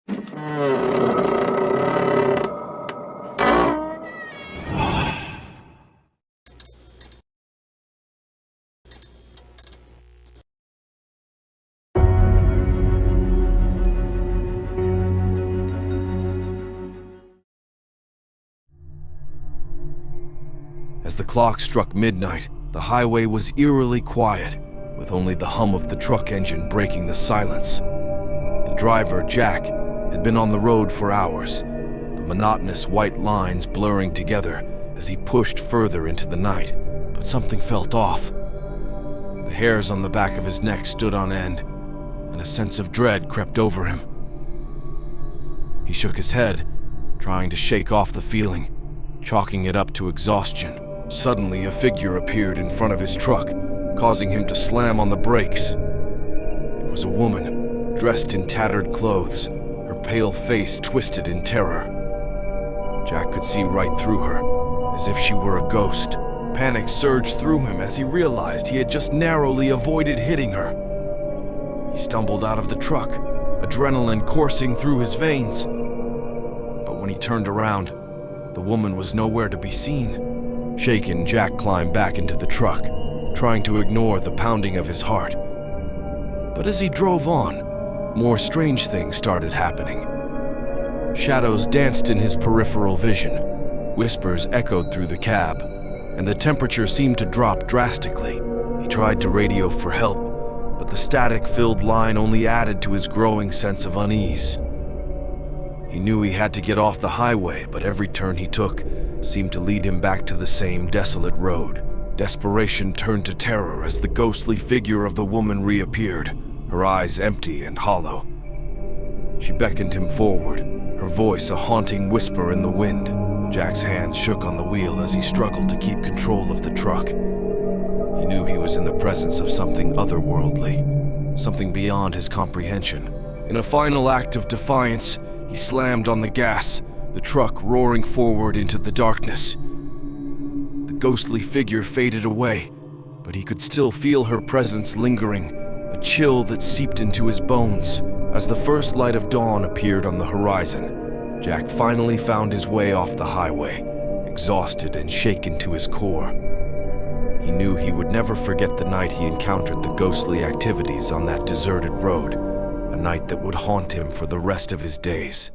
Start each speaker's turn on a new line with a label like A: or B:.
A: As the clock struck midnight, the highway was eerily quiet, with only the hum of the truck engine breaking the silence. The driver, Jack, had been on the road for hours, the monotonous white lines blurring together as he pushed further into the night, but something felt off. The hairs on the back of his neck stood on end, and a sense of dread crept over him. He shook his head, trying to shake off the feeling, chalking it up to exhaustion. Suddenly, a figure appeared in front of his truck, causing him to slam on the brakes. It was a woman, dressed in tattered clothes, her pale face twisted in terror. Jack could see right through her, as if she were a ghost. Panic surged through him as he realized he had just narrowly avoided hitting her. He stumbled out of the truck, adrenaline coursing through his veins. But when he turned around, the woman was nowhere to be seen. Shaken, Jack climbed back into the truck, trying to ignore the pounding of his heart. But as he drove on, more strange things started happening. Shadows danced in his peripheral vision, whispers echoed through the cab, and the temperature seemed to drop drastically. He tried to radio for help, but the static-filled line only added to his growing sense of unease. He knew he had to get off the highway, but every turn he took seemed to lead him back to the same desolate road. Desperation turned to terror as the ghostly figure of the woman reappeared, her eyes empty and hollow. She beckoned him forward, her voice a haunting whisper in the wind. Jack's hands shook on the wheel as he struggled to keep control of the truck. He knew he was in the presence of something otherworldly, something beyond his comprehension. In a final act of defiance, he slammed on the gas, the truck roaring forward into the darkness. The ghostly figure faded away, but he could still feel her presence lingering, a chill that seeped into his bones. As the first light of dawn appeared on the horizon, Jack finally found his way off the highway, exhausted and shaken to his core. He knew he would never forget the night he encountered the ghostly activities on that deserted road, a night that would haunt him for the rest of his days.